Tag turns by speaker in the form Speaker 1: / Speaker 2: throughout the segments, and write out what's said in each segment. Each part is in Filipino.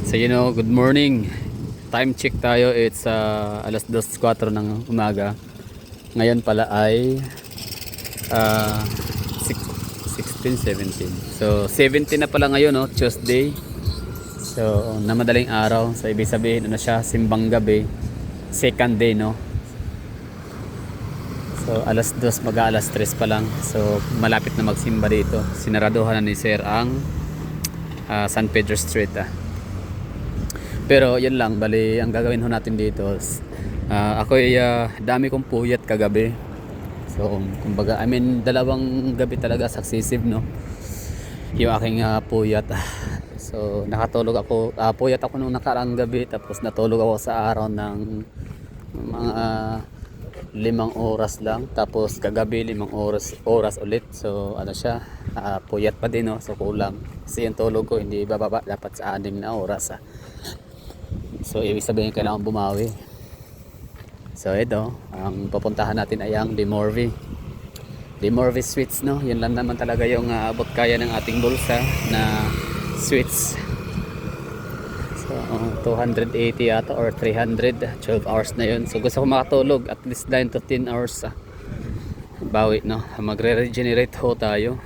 Speaker 1: So good morning. Time check tayo. It's alas 2:04 ng umaga. Ngayon pala ay uh, 16, 17. So 17 na pala ngayon, no? Tuesday. So na madaling araw. So ibig sabihin ano siya, simbang gabi. Second day, no? So alas 2 mag-alas 3 pa lang. So malapit na magsimba dito. Sinaraduhan na ni Sir ang San Pedro Street. Pero yun lang, bali ang gagawin ho natin dito, ako ay dami kong puyat kagabi. So kumbaga, dalawang gabi talaga successive, no, yung aking puyat. So nakatulog ako, puyat ako nung nakaraang gabi, tapos natulog ako sa araw ng mga 5 oras lang, tapos kagabi 5 oras ulit. So ano siya, puyat pa din, no? So kulang kasi yung tulog ko hindi bababa dapat sa 6 na oras. So ibig sabihin kailangan bumawi. So ito, ang pupuntahan natin ay ang Dimorvi Sweets, no? Yan lang naman talaga yung abot kaya ng ating bulsa na sweets. So 280 ata or 300, 12 hours na yun. So gusto ko makatulog at least 9 to 10 hours. Bawi, no? Magre-regenerate ho tayo.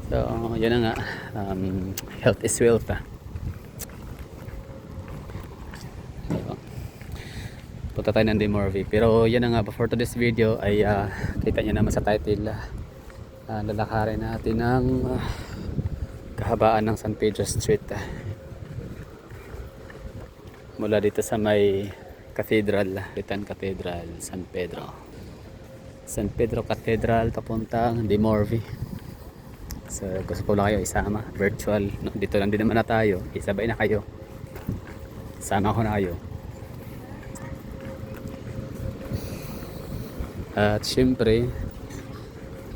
Speaker 1: So yun na nga, health is wealth. Punta tayo ng Dimorvi. Pero yan na nga, before to this video ay kita nyo naman sa title, lalakarin natin ang kahabaan ng San Pedro Street, mula dito sa may cathedral, Ritan Cathedral, San Pedro Cathedral papuntang Dimorvi. So gusto ko lang kayo isama virtual, no? Dito lang din naman na tayo, isabay na kayo, sama ko na kayo. At syempre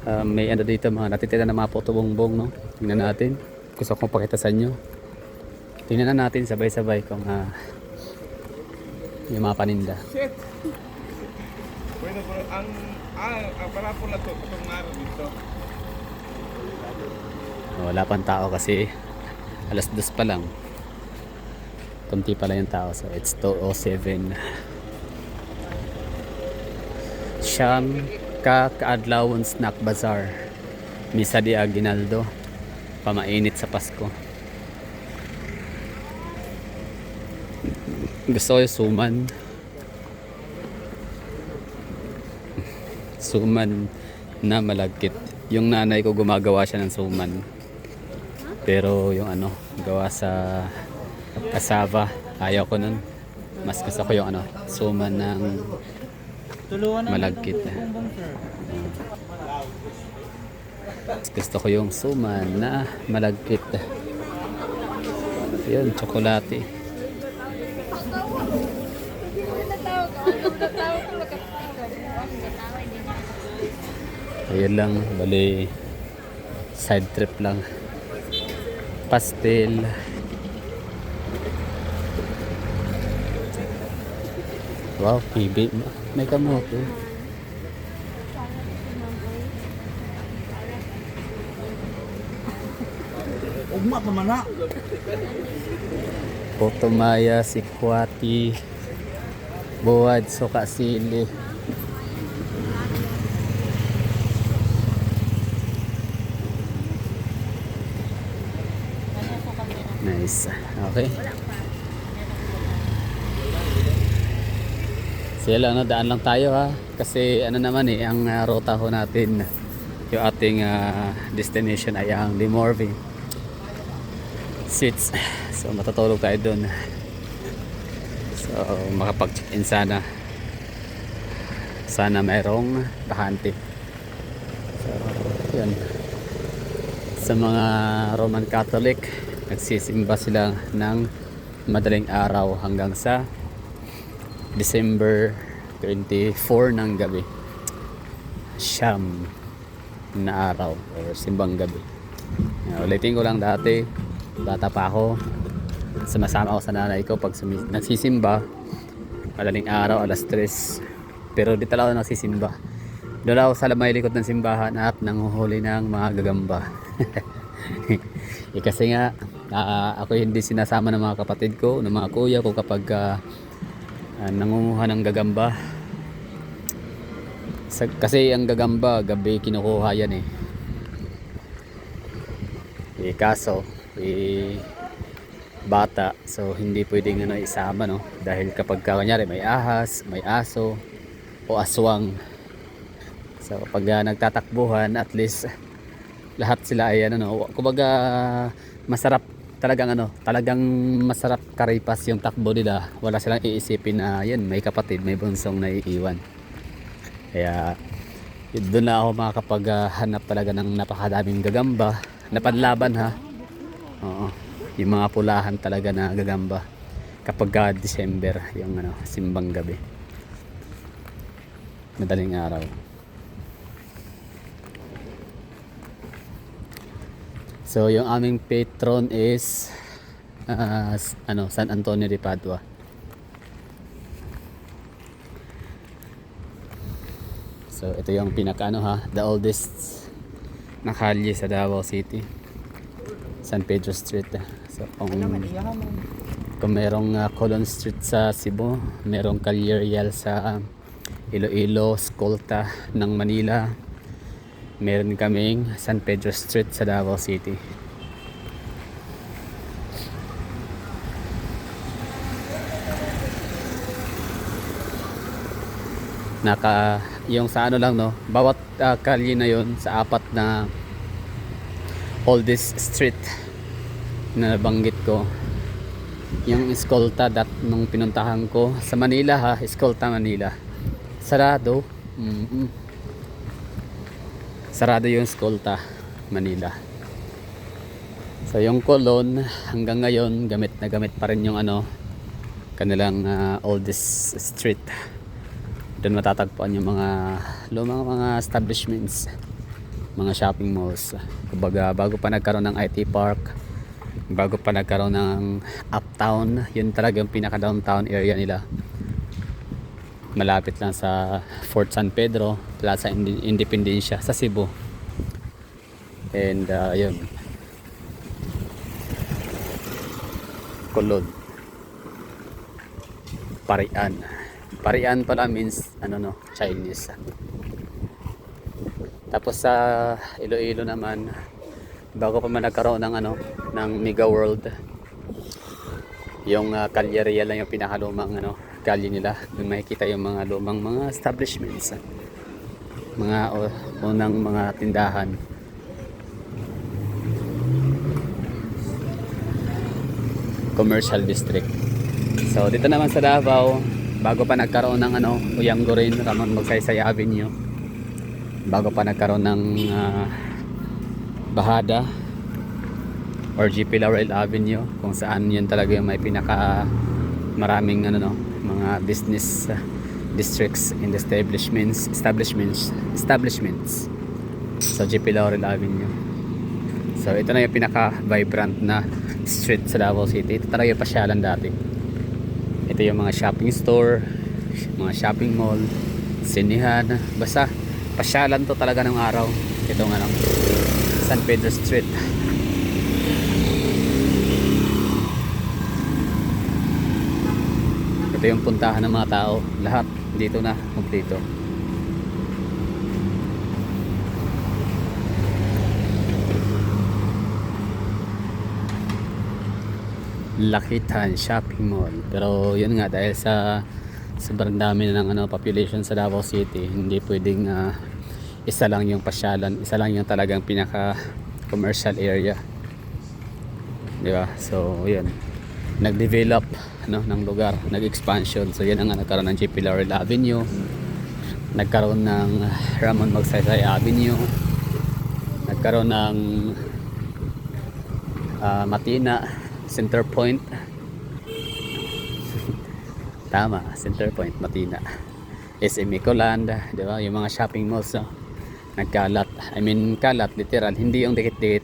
Speaker 1: may ano dito, mga natitira na mga photo-bongbong, no? Tingnan natin, gusto kong pakita sa inyo. Tingnan na natin sabay-sabay kung yung mga paninda.
Speaker 2: Shit. Bueno, pero ang para po lang itong maro dito.
Speaker 1: Wala pang tao kasi alas 2 pa lang. Kunti pa lang yung tao. So it's 2:07. Siyam kaadlawon snack bazaar. Misa di Aguinaldo. Pamainit sa Pasko. Gusto ko yung suman na malagkit. Yung nanay ko gumagawa siya ng suman, pero yung gawa sa cassava, ayaw ko nun. Mas gusto ko yung suman ng malagkit. Gusto ko yung suman na malagkit. Yun, tsokolate. Ayun lang, bali side trip lang. Pastel. Wow, PB. May kamote.
Speaker 2: Ugma pa man na.
Speaker 1: Potomaya, sikwati, buwad, suka, sili. Nice. Okay. Sila daan lang tayo, ha. Kasi naman ang ruta ho natin, yung ating destination ay ang Dimorvi Sweets. So matutulog tayo doon. So makapag-check-in sana. Sana mayroong bakante. So yun. Sa mga Roman Catholic, nagsisimba sila ng madaling araw hanggang sa December 24 ng gabi. Siyam na araw or simbang gabi. Ulitin ko lang, dati bata pa ako, sumasama ako sa nanay ko pag nagsisimba madaling araw, alas 3. Pero di talaga ako nagsisimba. Doon ako sa may likod ng simbahan at nanguhuli ng mga gagamba. Kasi nga ako hindi sinasama ng mga kapatid ko, ng mga kuya ko kapag nangunguha ng gagamba. Kasi ang gagamba gabi kinukuha yan eh. Kaso bata, so hindi pwedeng isama, no, dahil kapag kanyari may ahas, may aso o aswang, so pag nagtatakbuhan, at least lahat sila ay kumbaga masarap talagang talagang masarap karipas yung takbo nila. Wala silang iisipin na yan may kapatid, may bunsong naiiwan. Kaya doon na ako makakapaghanap talaga ng napakadaming gagamba na panlaban, ha. Oo, yung mga pulahan talaga na gagamba kapag December, yung simbang gabi, madaling araw. So yung aming patron is San Antonio de Padua. So ito yung pinaka the oldest na kalye sa Davao City, San Pedro Street. So kung merong Colon Street sa Cebu, merong Kalye Real sa Iloilo, Escolta ng Manila, meron kaming San Pedro Street sa Davao City. Yung sa lang, no, bawat kalye na yon sa apat na oldest street na nabanggit ko, yung Escolta nung pinuntahan ko sa Manila, ha, Escolta Manila, sarado. Sarado yung Escolta Manila. So yung Colon hanggang ngayon gamit na gamit pa rin yung kanilang oldest street. Doon matatagpuan yung mga lumang mga establishments, mga shopping malls. Kumbaga bago pa nagkaroon ng IT park, bago pa nagkaroon ng uptown, yun talaga yung pinaka downtown area nila. Malapit lang sa Fort San Pedro, Plaza Independencia sa Cebu. And yun, Colon, Parian pala means Chinese. Tapos sa Iloilo naman, bago pa man nagkaroon ng Mega World, yung Kalye Real lang yung pinakalumang kalye nila. Doon makikita yung mga lumang mga establishments, mga unang mga tindahan. Commercial district. So dito naman sa Davao, bago pa nagkaroon ng Uyanggorin, Ramon Magsaysay Avenue, bago pa nagkaroon ng Bahada or GP Laurel Avenue, kung saan yun talaga yung may pinaka maraming mga business districts and establishments. So GP Laurel Avenue. So ito na yung pinaka vibrant na street sa Davao City. Ito talaga yung pasyalan dati. Ito yung mga shopping store, mga shopping mall, sinihan, basta pasyalan to talaga ng araw. Itong San Pedro Street. Ito yung puntahan ng mga tao, lahat dito na kumpleto. Lakitan Shopping Mall. Pero yun nga, dahil sa sobrang dami ng population sa Davao City, hindi pwedeng isa lang yung pasyalan, isa lang yung talagang pinaka commercial area, di ba? So yun, nag-develop ng lugar, nag-expansion. So yan ang nagkaroon ng GP Laurel Avenue, nagkaroon ng Ramon Magsaysay Avenue, nagkaroon ng Matina, Center Point. Tama, Center Point, Matina. SM Ecoland, di ba? Yung mga shopping malls, nagkalat. I mean, kalat, literal. Hindi yung dikit-dikit.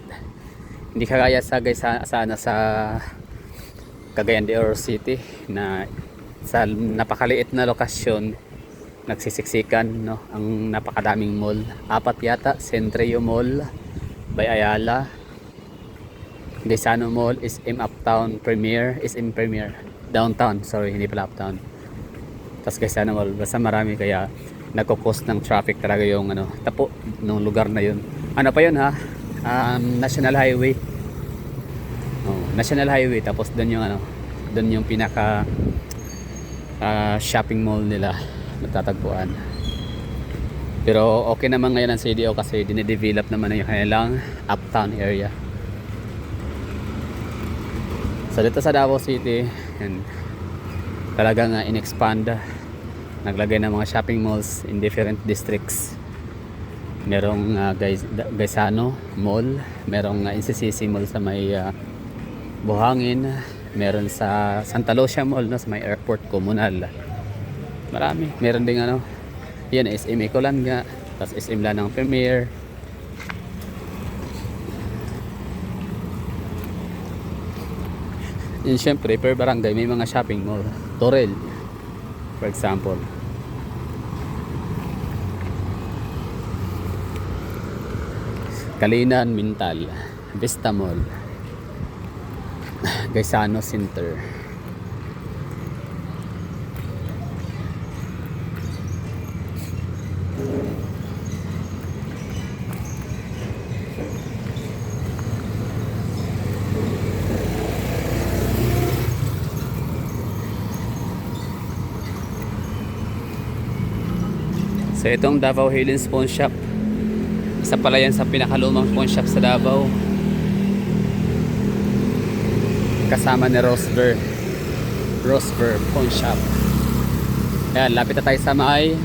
Speaker 1: Hindi kagaya sana sa Cagayan de Oro City na sa napakaliit na lokasyon nagsisiksikan, ang napakadaming mall. 4 yata, Centrio Mall, Bay Ayala, Gaisano Mall, SM Uptown Premier, SM Premier, Downtown, sorry, hindi pala Uptown. Tapos Gaisano Mall, basta marami kaya nagko-cause ng traffic talaga yung ano, tapo nung lugar na yun. Ano pa yun ha? National Highway. Oh, National Highway, tapos doon yung ano, doon yung pinaka shopping mall nila magtatagpuan. Pero okay naman ngayon ang CDO kasi dinedevelop naman yung kanilang uptown area. So dito sa Davao City, yan, talagang in-expand, naglagay ng mga shopping malls in different districts. Merong Gaisano Mall, merong NCCC Mall sa may Buhangin, meron sa Santa Lucia Mall no, sa may airport komunal. Marami, meron ding ano, yan SM Ecolanga, tapos SM Lanang Premier. Yun syempre per barangay may mga shopping mall. Torel for example. Kalinan Mintal, Vista Mall, Gaisano Center. So itong Davao Highlands Pawn Shop, isa pala yan sa pinakalumang pawn shop sa Davao, kasama ni Rosver Pawn Shop. Ayan, lapit na tayo sa may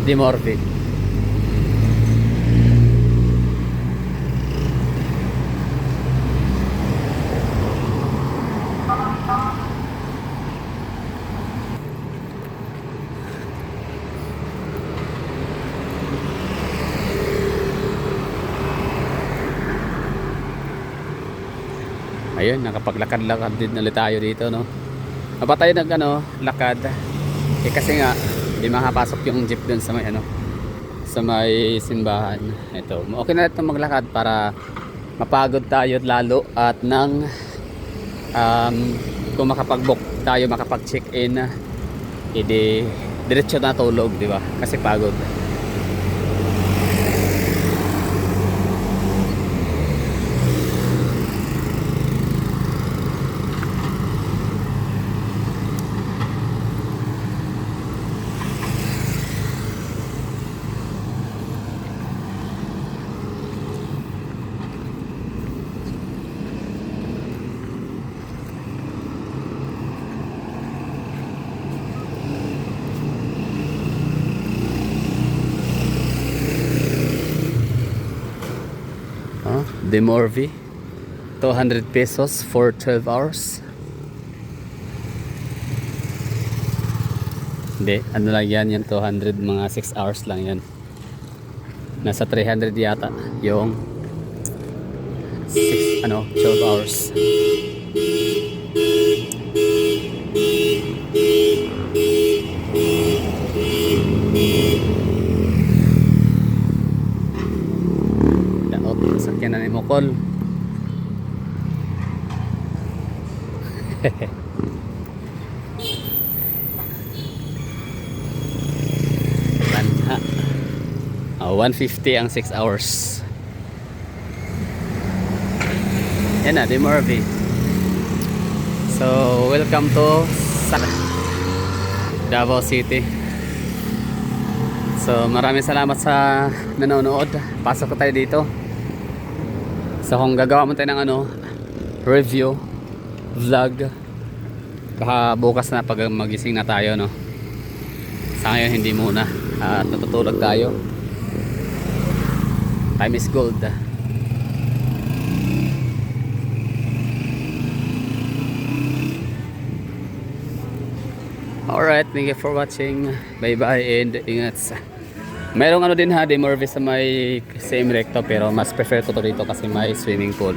Speaker 1: Dimorve. Ayun, nakapaglakad-lakad din ulit tayo dito, no. Aba tayo nag ano, lakad. Kasi nga hindi makapasok yung jeep dun sa may ano, sa may simbahan. Ito, okay na ito maglakad para mapagod tayo lalo at nang kung makapag-book tayo, makapag-check-in, edi diretso na tulog, di ba? Kasi pagod. Dimorve, 200 pesos for 12 hours. Hindi, ano lang yan, yung 200, mga 6 hours lang yan. Nasa 300 yata yung 12 hours. Sakyan na ni Mokol. Banha. 150 ang 6 hours. Yan na, Dimorve. So, welcome to Davao City. So, maraming salamat sa nanonood. Pasok ko tayo dito. So kung gagawa mo tayo ng review vlog, baka bukas na pag magising na tayo, no. Sa ngayon hindi muna, at natutulog tayo. Time is gold. Alright, thank you for watching. Bye bye and ingat. Mayroong din ha, Dimorve sa may same recto, pero mas prefer ko to dito kasi may swimming pool.